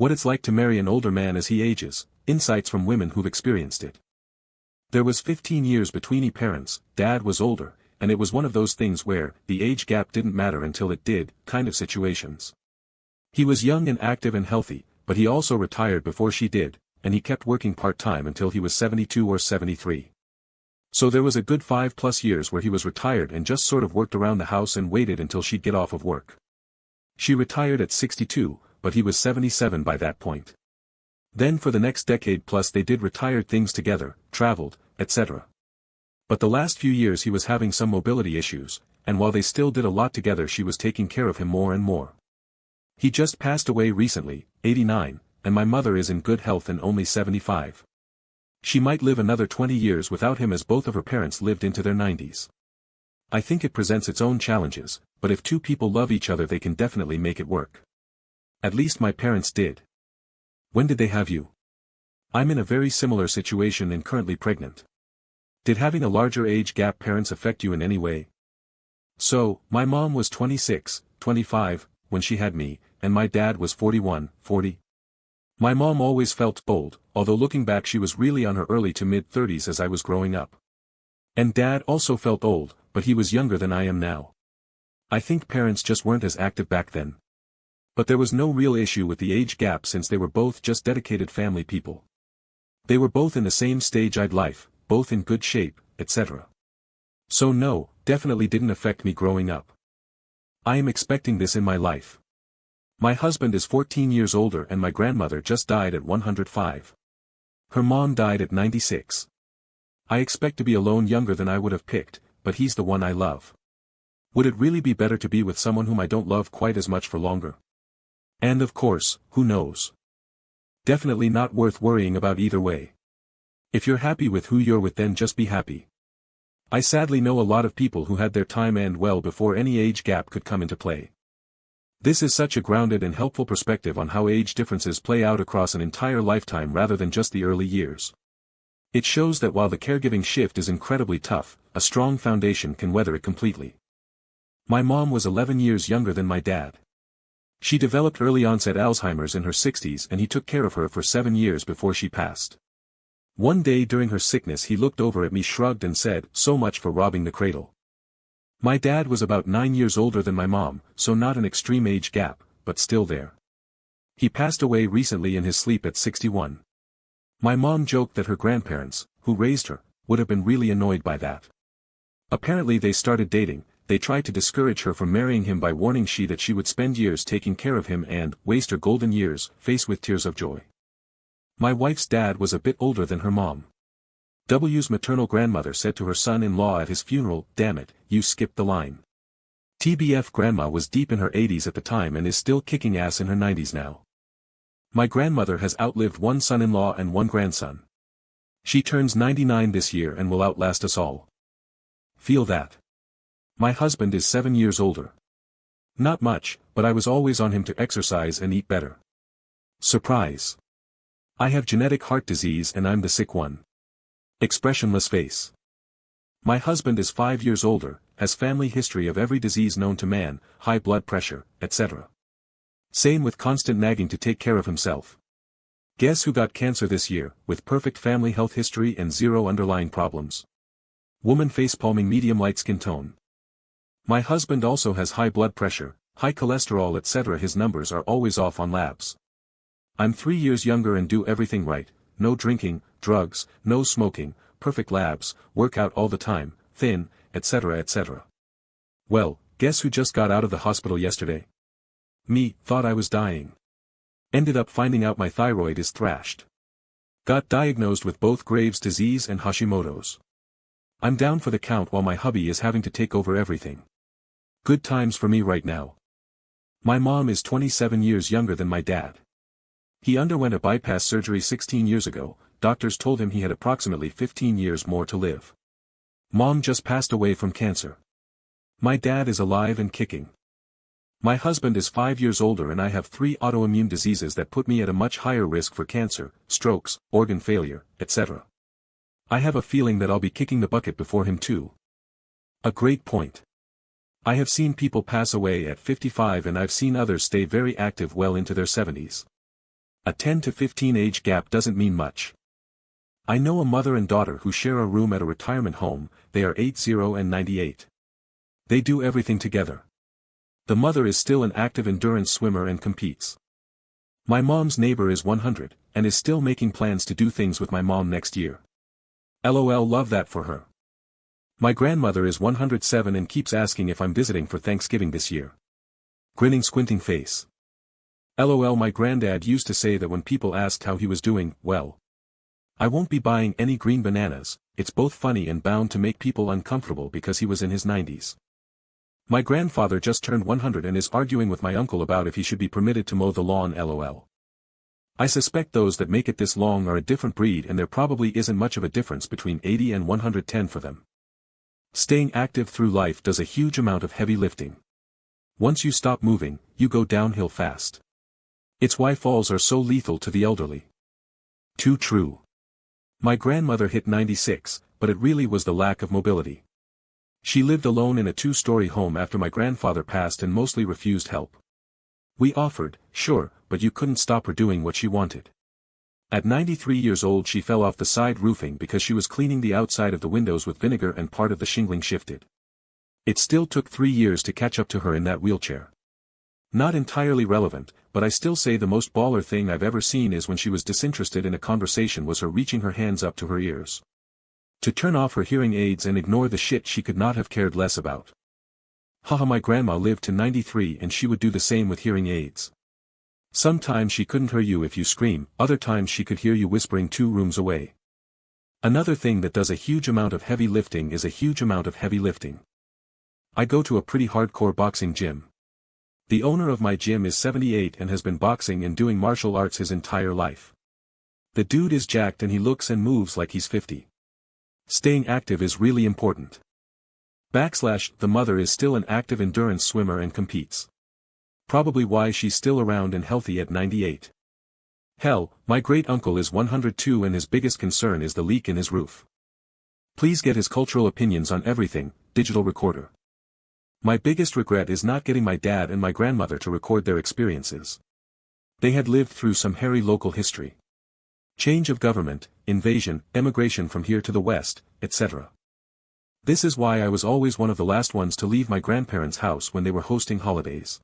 What it's like to marry an older man as he ages, insights from women who've experienced it. There was 15 years between parents, Dad was older, and it was one of those things where the age gap didn't matter until it did, kind of situations. He was young and active and healthy, but he also retired before she did, and he kept working part-time until he was 72 or 73. So there was a good 5+ years where he was retired and just sort of worked around the house and waited until she'd get off of work. She retired at 62, but he was 77 by that point. Then for the next decade plus they did retired things together, traveled, etc. But the last few years he was having some mobility issues, and while they still did a lot together she was taking care of him more and more. He just passed away recently, 89, and my mother is in good health and only 75. She might live another 20 years without him as both of her parents lived into their 90s. I think it presents its own challenges, but if two people love each other they can definitely make it work. At least my parents did. When did they have you? I'm in a very similar situation and currently pregnant. Did having a larger age gap parents affect you in any way? So, my mom was 26, 25, when she had me, and my dad was 41, 40. My mom always felt old, although looking back she was really on her early to mid-30s as I was growing up. And Dad also felt old, but he was younger than I am now. I think parents just weren't as active back then. But there was no real issue with the age gap since they were both just dedicated family people. They were both in the same stage of life, both in good shape, etc. So no, definitely didn't affect me growing up. I am expecting this in my life. My husband is 14 years older and my grandmother just died at 105. Her mom died at 96. I expect to be alone younger than I would have picked, but he's the one I love. Would it really be better to be with someone whom I don't love quite as much for longer? And of course, who knows? Definitely not worth worrying about either way. If you're happy with who you're with then just be happy. I sadly know a lot of people who had their time end well before any age gap could come into play. This is such a grounded and helpful perspective on how age differences play out across an entire lifetime rather than just the early years. It shows that while the caregiving shift is incredibly tough, a strong foundation can weather it completely. My mom was 11 years younger than my dad. She developed early onset Alzheimer's in her 60s and he took care of her for 7 years before she passed. One day during her sickness he looked over at me, shrugged and said, "So much for robbing the cradle." My dad was about 9 years older than my mom, so not an extreme age gap, but still there. He passed away recently in his sleep at 61. My mom joked that her grandparents, who raised her, would have been really annoyed by that. Apparently they started dating. They tried to discourage her from marrying him by warning she that she would spend years taking care of him and waste her golden years, face with tears of joy. My wife's dad was a bit older than her mom. W's maternal grandmother said to her son-in-law at his funeral, "Damn it, you skipped the line." TBF grandma was deep in her 80s at the time and is still kicking ass in her 90s now. My grandmother has outlived one son-in-law and one grandson. She turns 99 this year and will outlast us all. Feel that. My husband is 7 years older. Not much, but I was always on him to exercise and eat better. Surprise. I have genetic heart disease and I'm the sick one. Expressionless face. My husband is 5 years older, has family history of every disease known to man, high blood pressure, etc. Same with constant nagging to take care of himself. Guess who got cancer this year, with perfect family health history and zero underlying problems? Woman face palming, medium light skin tone. My husband also has high blood pressure, high cholesterol, etc. His numbers are always off on labs. I'm 3 years younger and do everything right, no drinking, drugs, no smoking, perfect labs, work out all the time, thin, etc. etc. Well, guess who just got out of the hospital yesterday? Me, thought I was dying. Ended up finding out my thyroid is thrashed. Got diagnosed with both Graves' disease and Hashimoto's. I'm down for the count while my hubby is having to take over everything. Good times for me right now. My mom is 27 years younger than my dad. He underwent a bypass surgery 16 years ago, doctors told him he had approximately 15 years more to live. Mom just passed away from cancer. My dad is alive and kicking. My husband is 5 years older and I have 3 autoimmune diseases that put me at a much higher risk for cancer, strokes, organ failure, etc. I have a feeling that I'll be kicking the bucket before him too. A great point. I have seen people pass away at 55 and I've seen others stay very active well into their 70s. A 10 to 15 age gap doesn't mean much. I know a mother and daughter who share a room at a retirement home. They are 80 and 98. They do everything together. The mother is still an active endurance swimmer and competes. My mom's neighbor is 100, and is still making plans to do things with my mom next year. LOL, love that for her. My grandmother is 107 and keeps asking if I'm visiting for Thanksgiving this year. Grinning, squinting face. LOL, my granddad used to say that when people asked how he was doing, well, I won't be buying any green bananas. It's both funny and bound to make people uncomfortable because he was in his 90s. My grandfather just turned 100 and is arguing with my uncle about if he should be permitted to mow the lawn. LOL. I suspect those that make it this long are a different breed, and there probably isn't much of a difference between 80 and 110 for them. Staying active through life does a huge amount of heavy lifting. Once you stop moving, you go downhill fast. It's why falls are so lethal to the elderly. Too true. My grandmother hit 96, but it really was the lack of mobility. She lived alone in a 2-story home after my grandfather passed and mostly refused help. We offered, sure, but you couldn't stop her doing what she wanted. At 93 years old she fell off the side roofing because she was cleaning the outside of the windows with vinegar and part of the shingling shifted. It still took 3 years to catch up to her in that wheelchair. Not entirely relevant, but I still say the most baller thing I've ever seen is when she was disinterested in a conversation was her reaching her hands up to her ears. To turn off her hearing aids and ignore the shit she could not have cared less about. Haha, my grandma lived to 93 and she would do the same with hearing aids. Sometimes she couldn't hear you if you scream, other times she could hear you whispering 2 rooms away. Another thing that does a huge amount of heavy lifting is a huge amount of heavy lifting. I go to a pretty hardcore boxing gym. The owner of my gym is 78 and has been boxing and doing martial arts his entire life. The dude is jacked and he looks and moves like he's 50. Staying active is really important. The mother is still an active endurance swimmer and competes. Probably why she's still around and healthy at 98. Hell, my great uncle is 102 and his biggest concern is the leak in his roof. Please get his cultural opinions on everything. Digital recorder. My biggest regret is not getting my dad and my grandmother to record their experiences. They had lived through some hairy local history. Change of government, invasion, emigration from here to the west, etc. This is why I was always one of the last ones to leave my grandparents' house when they were hosting holidays.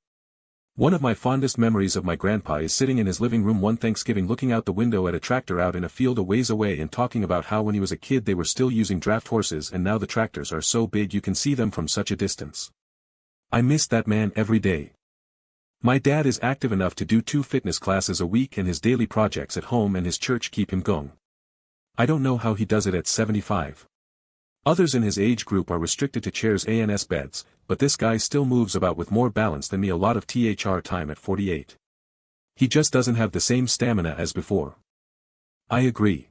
One of my fondest memories of my grandpa is sitting in his living room one Thanksgiving looking out the window at a tractor out in a field a ways away and talking about how when he was a kid they were still using draft horses and now the tractors are so big you can see them from such a distance. I miss that man every day. My dad is active enough to do 2 fitness classes a week and his daily projects at home and his church keep him going. I don't know how he does it at 75. Others in his age group are restricted to chairs and beds, but this guy still moves about with more balance than me a lot of time at 48. He just doesn't have the same stamina as before. I agree.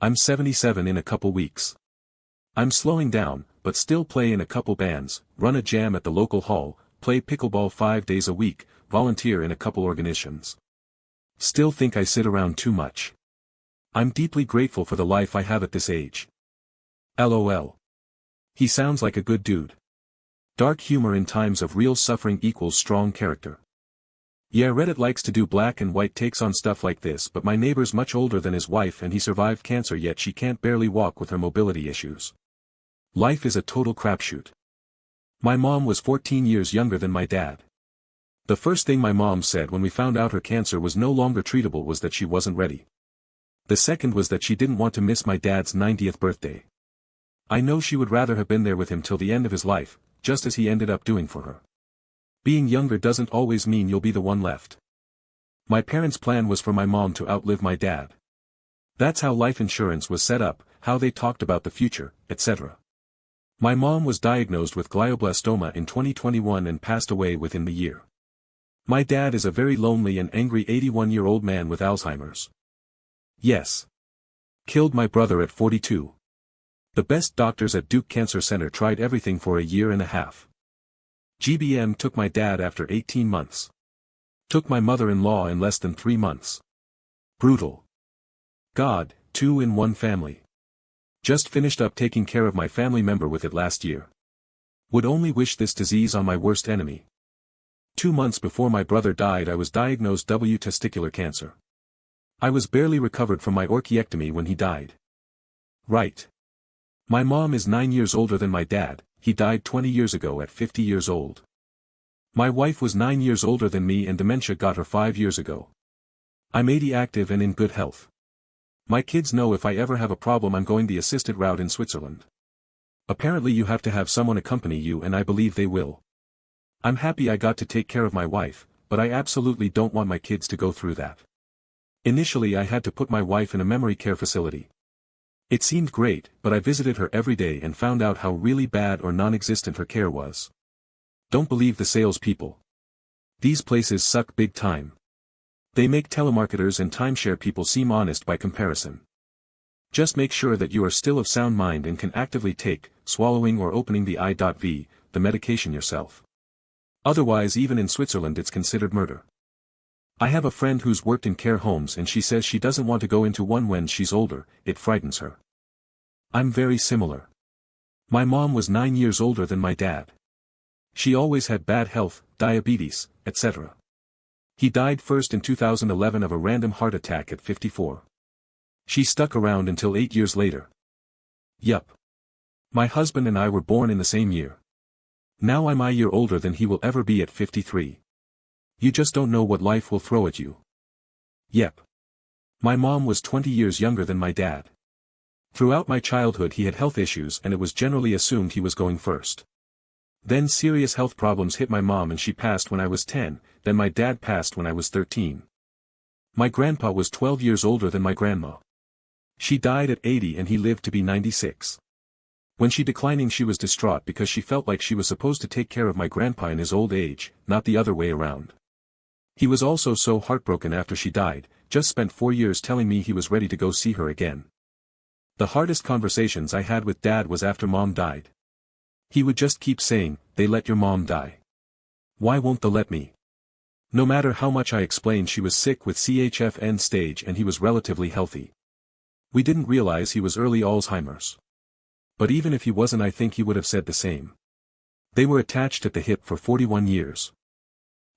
I'm 77 in a couple weeks. I'm slowing down, but still play in a couple bands, run a jam at the local hall, play pickleball 5 days a week, volunteer in a couple organizations. Still think I sit around too much. I'm deeply grateful for the life I have at this age. LOL. He sounds like a good dude. Dark humor in times of real suffering equals strong character. Yeah, Reddit likes to do black and white takes on stuff like this, but my neighbor's much older than his wife and he survived cancer yet she can't barely walk with her mobility issues. Life is a total crapshoot. My mom was 14 years younger than my dad. The first thing my mom said when we found out her cancer was no longer treatable was that she wasn't ready. The second was that she didn't want to miss my dad's 90th birthday. I know she would rather have been there with him till the end of his life, just as he ended up doing for her. Being younger doesn't always mean you'll be the one left. My parents' plan was for my mom to outlive my dad. That's how life insurance was set up, how they talked about the future, etc. My mom was diagnosed with glioblastoma in 2021 and passed away within the year. My dad is a very lonely and angry 81-year-old man with Alzheimer's. Yes. Killed my brother at 42. The best doctors at Duke Cancer Center tried everything for a year and a half. GBM took my dad after 18 months. Took my mother-in-law in less than 3 months. Brutal. God, 2 in 1 family. Just finished up taking care of my family member with it last year. Would only wish this disease on my worst enemy. 2 months before my brother died I was diagnosed testicular cancer. I was barely recovered from my orchiectomy when he died. Right. My mom is 9 years older than my dad, he died 20 years ago at 50 years old. My wife was 9 years older than me and dementia got her 5 years ago. I'm 80 active and in good health. My kids know if I ever have a problem I'm going the assisted route in Switzerland. Apparently you have to have someone accompany you and I believe they will. I'm happy I got to take care of my wife, but I absolutely don't want my kids to go through that. Initially I had to put my wife in a memory care facility. It seemed great, but I visited her every day and found out how really bad or non-existent her care was. Don't believe the salespeople. These places suck big time. They make telemarketers and timeshare people seem honest by comparison. Just make sure that you are still of sound mind and can actively take, swallowing or opening the IV, the medication yourself. Otherwise even in Switzerland it's considered murder. I have a friend who's worked in care homes and she says she doesn't want to go into one when she's older, it frightens her. I'm very similar. My mom was 9 years older than my dad. She always had bad health, diabetes, etc. He died first in 2011 of a random heart attack at 54. She stuck around until 8 years later. Yup. My husband and I were born in the same year. Now I'm a year older than he will ever be at 53. You just don't know what life will throw at you. Yep. My mom was 20 years younger than my dad. Throughout my childhood he had health issues and it was generally assumed he was going first. Then serious health problems hit my mom and she passed when I was 10, then my dad passed when I was 13. My grandpa was 12 years older than my grandma. She died at 80 and he lived to be 96. When she declining she was distraught because she felt like she was supposed to take care of my grandpa in his old age, not the other way around. He was also so heartbroken after she died, just spent 4 years telling me he was ready to go see her again. The hardest conversations I had with Dad was after Mom died. He would just keep saying, "They let your mom die. Why won't they let me?" No matter how much I explained she was sick with CHF end stage and he was relatively healthy. We didn't realize he was early Alzheimer's. But even if he wasn't I think he would have said the same. They were attached at the hip for 41 years.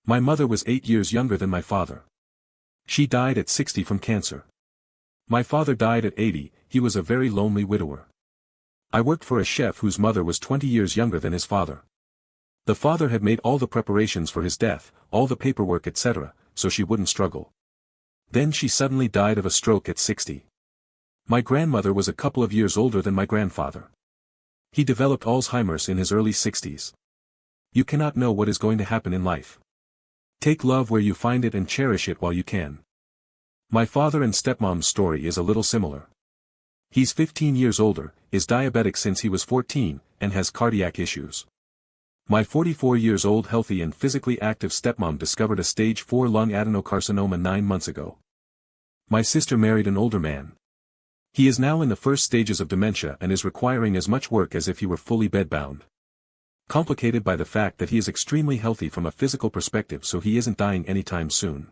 My mother was 8 years younger than my father. She died at 60 from cancer. My father died at 80, he was a very lonely widower. I worked for a chef whose mother was 20 years younger than his father. The father had made all the preparations for his death, all the paperwork etc., so she wouldn't struggle. Then she suddenly died of a stroke at 60. My grandmother was a couple of years older than my grandfather. He developed Alzheimer's in his early 60s. You cannot know what is going to happen in life. Take love where you find it and cherish it while you can. My father and stepmom's story is a little similar. He's 15 years older, is diabetic since he was 14, and has cardiac issues. My 44 years old healthy and physically active stepmom discovered a stage 4 lung adenocarcinoma 9 months ago. My sister married an older man. He is now in the first stages of dementia and is requiring as much work as if he were fully bedbound. Complicated by the fact that he is extremely healthy from a physical perspective so he isn't dying anytime soon.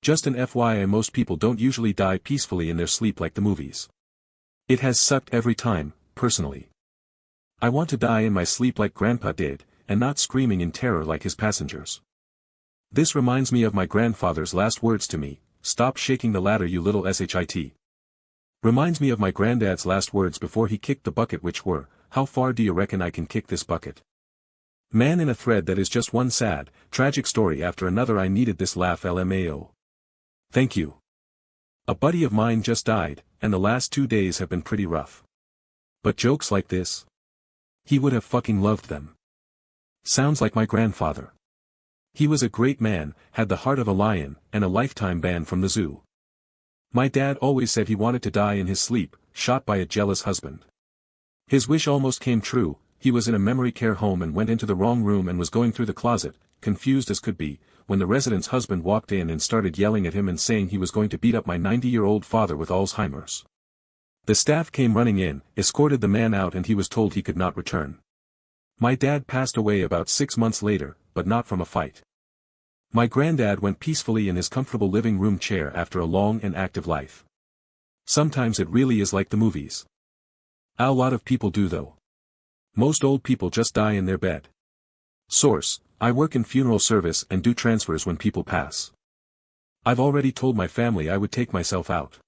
Just an FYI, most people don't usually die peacefully in their sleep like the movies. It has sucked every time, personally. I want to die in my sleep like Grandpa did, and not screaming in terror like his passengers. This reminds me of my grandfather's last words to me, "Stop shaking the ladder you little shit." Reminds me of my granddad's last words before he kicked the bucket, which were, "How far do you reckon I can kick this bucket?" Man in a thread that is just one sad, tragic story after another. I needed this laugh, LMAO. Thank you. A buddy of mine just died, and the last 2 days have been pretty rough. But jokes like this? He would have fucking loved them. Sounds like my grandfather. He was a great man, had the heart of a lion, and a lifetime ban from the zoo. My dad always said he wanted to die in his sleep, shot by a jealous husband. His wish almost came true. He was in a memory care home and went into the wrong room and was going through the closet, confused as could be, when the resident's husband walked in and started yelling at him and saying he was going to beat up my 90-year-old father with Alzheimer's. The staff came running in, escorted the man out, and he was told he could not return. My dad passed away about 6 months later, but not from a fight. My granddad went peacefully in his comfortable living room chair after a long and active life. Sometimes it really is like the movies. A lot of people do though. Most old people just die in their bed. Source: I work in funeral service and do transfers when people pass. I've already told my family I would take myself out.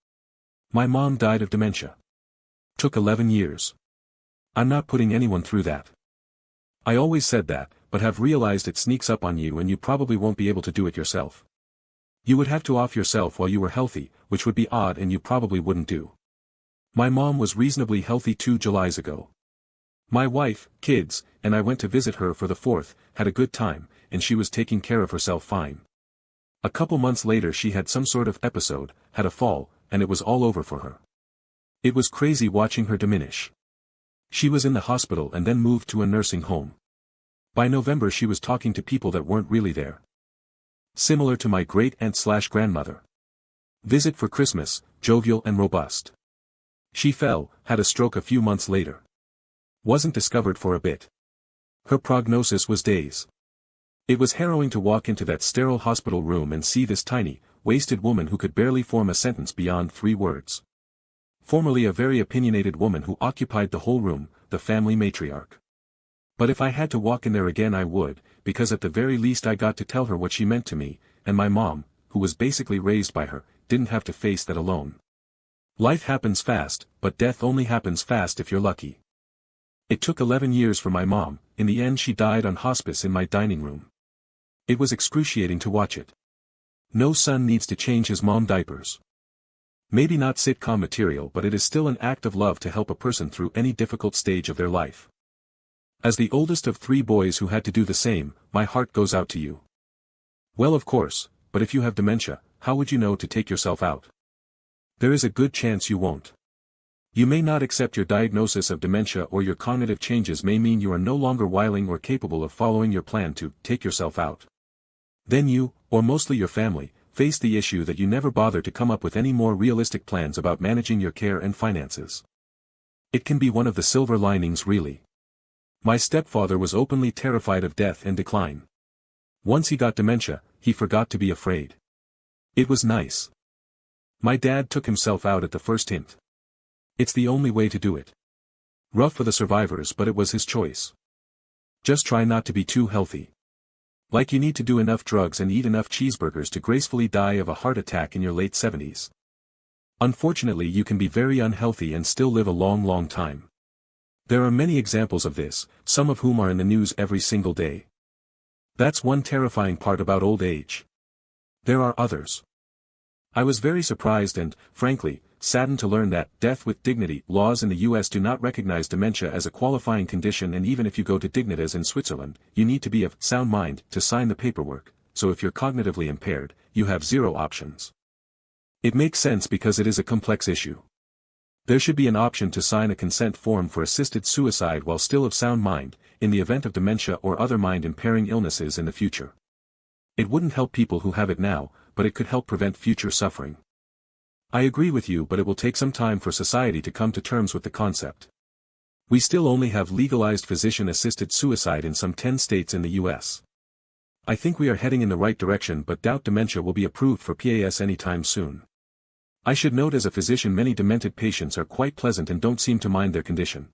My mom died of dementia. Took 11 years. I'm not putting anyone through that. I always said that, but have realized it sneaks up on you and you probably won't be able to do it yourself. You would have to off yourself while you were healthy, which would be odd and you probably wouldn't do. My mom was reasonably healthy 2 Julys ago. My wife, kids, and I went to visit her for the 4th, had a good time, and she was taking care of herself fine. A couple months later she had some sort of episode, had a fall, and it was all over for her. It was crazy watching her diminish. She was in the hospital and then moved to a nursing home. By November she was talking to people that weren't really there. Similar to my great-aunt/grandmother. Visit for Christmas, jovial and robust. She fell, had a stroke a few months later. Wasn't discovered for a bit. Her prognosis was days. It was harrowing to walk into that sterile hospital room and see this tiny, wasted woman who could barely form a sentence beyond 3 words. Formerly a very opinionated woman who occupied the whole room, the family matriarch. But if I had to walk in there again I would, because at the very least I got to tell her what she meant to me, and my mom, who was basically raised by her, didn't have to face that alone. Life happens fast, but death only happens fast if you're lucky. It took 11 years for my mom, in the end she died on hospice in my dining room. It was excruciating to watch it. No son needs to change his mom diapers. Maybe not sitcom material, but it is still an act of love to help a person through any difficult stage of their life. As the oldest of 3 boys who had to do the same, my heart goes out to you. Well, of course, but if you have dementia, how would you know to take yourself out? There is a good chance you won't. You may not accept your diagnosis of dementia, or your cognitive changes may mean you are no longer willing or capable of following your plan to take yourself out. Then you, or mostly your family, face the issue that you never bother to come up with any more realistic plans about managing your care and finances. It can be one of the silver linings, really. My stepfather was openly terrified of death and decline. Once he got dementia, he forgot to be afraid. It was nice. My dad took himself out at the first hint. It's the only way to do it. Rough for the survivors, but it was his choice. Just try not to be too healthy. Like you need to do enough drugs and eat enough cheeseburgers to gracefully die of a heart attack in your late 70s. Unfortunately, you can be very unhealthy and still live a long time. There are many examples of this, some of whom are in the news every single day. That's one terrifying part about old age. There are others. I was very surprised and, frankly, saddened to learn that death with dignity laws in the US do not recognize dementia as a qualifying condition, and even if you go to Dignitas in Switzerland, you need to be of sound mind to sign the paperwork, so if you're cognitively impaired, you have 0 options. It makes sense because it is a complex issue. There should be an option to sign a consent form for assisted suicide while still of sound mind, in the event of dementia or other mind-impairing illnesses in the future. It wouldn't help people who have it now, but it could help prevent future suffering. I agree with you, but it will take some time for society to come to terms with the concept. We still only have legalized physician-assisted suicide in some 10 states in the US. I think we are heading in the right direction, but doubt dementia will be approved for PAS anytime soon. I should note as a physician, many demented patients are quite pleasant and don't seem to mind their condition.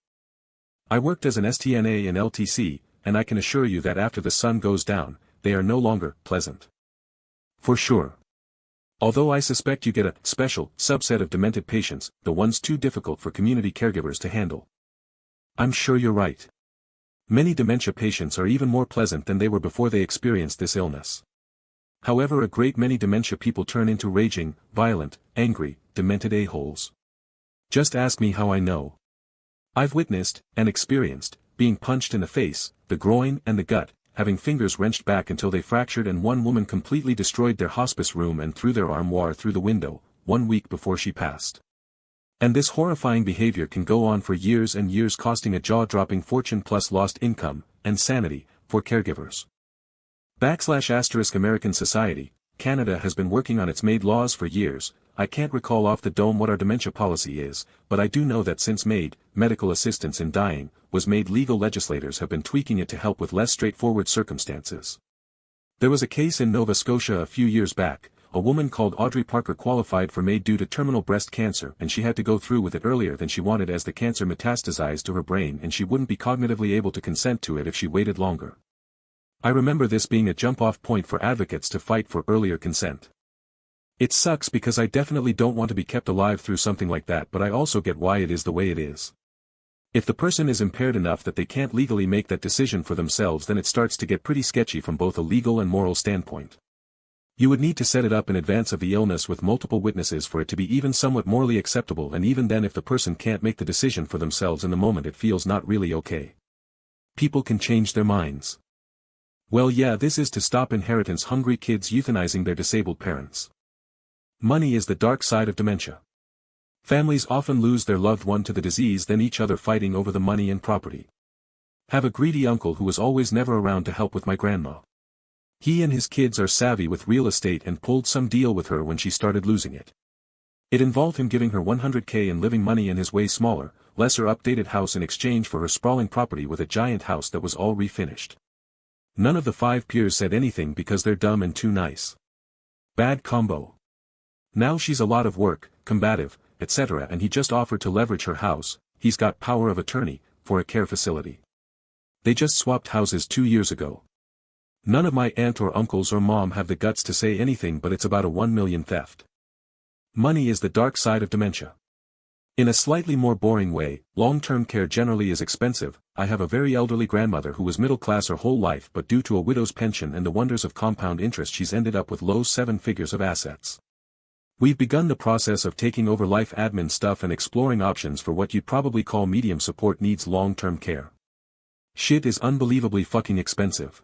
I worked as an STNA in LTC, and I can assure you that after the sun goes down, they are no longer pleasant. For sure. Although I suspect you get a special subset of demented patients, the ones too difficult for community caregivers to handle. I'm sure you're right. Many dementia patients are even more pleasant than they were before they experienced this illness. However, a great many dementia people turn into raging, violent, angry, demented a-holes. Just ask me how I know. I've witnessed, and experienced, being punched in the face, the groin and the gut, having fingers wrenched back until they fractured, and one woman completely destroyed their hospice room and threw their armoire through the window, 1 week before she passed. And this horrifying behavior can go on for years and years, costing a jaw-dropping fortune plus lost income, and sanity, for caregivers. / American Society, Canada has been working on its MAID laws for years. I can't recall off the dome what our dementia policy is, but I do know that since MAID, medical assistance in dying, was made legal, legislators have been tweaking it to help with less straightforward circumstances. There was a case in Nova Scotia a few years back. A woman called Audrey Parker qualified for MAID due to terminal breast cancer, and she had to go through with it earlier than she wanted as the cancer metastasized to her brain, and she wouldn't be cognitively able to consent to it if she waited longer. I remember this being a jump-off point for advocates to fight for earlier consent. It sucks because I definitely don't want to be kept alive through something like that, but I also get why it is the way it is. If the person is impaired enough that they can't legally make that decision for themselves, then it starts to get pretty sketchy from both a legal and moral standpoint. You would need to set it up in advance of the illness with multiple witnesses for it to be even somewhat morally acceptable, and even then if the person can't make the decision for themselves in the moment, it feels not really okay. People can change their minds. Well, yeah, this is to stop inheritance-hungry kids euthanizing their disabled parents. Money is the dark side of dementia. Families often lose their loved one to the disease, then each other fighting over the money and property. Have a greedy uncle who was always never around to help with my grandma. He and his kids are savvy with real estate and pulled some deal with her when she started losing it. It involved him giving her $100K in living money and his way smaller, lesser updated house in exchange for her sprawling property with a giant house that was all refinished. None of the 5 peers said anything because they're dumb and too nice. Bad combo. Now she's a lot of work, combative, etc., and he just offered to leverage her house, he's got power of attorney, for a care facility. They just swapped houses 2 years ago. None of my aunt or uncles or mom have the guts to say anything, but it's about a $1 million theft. Money is the dark side of dementia. In a slightly more boring way, long-term care generally is expensive. I have a very elderly grandmother who was middle class her whole life, but due to a widow's pension and the wonders of compound interest she's ended up with low 7 figures of assets. We've begun the process of taking over life admin stuff and exploring options for what you'd probably call medium support needs long-term care. Shit is unbelievably fucking expensive.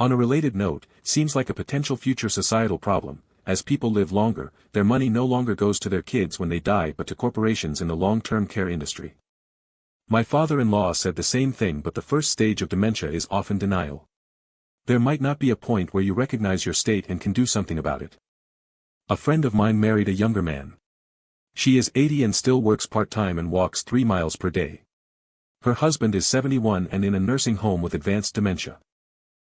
On a related note, seems like a potential future societal problem. As people live longer, their money no longer goes to their kids when they die but to corporations in the long-term care industry. My father-in-law said the same thing, but the first stage of dementia is often denial. There might not be a point where you recognize your state and can do something about it. A friend of mine married a younger man. She is 80 and still works part-time and walks 3 miles per day. Her husband is 71 and in a nursing home with advanced dementia.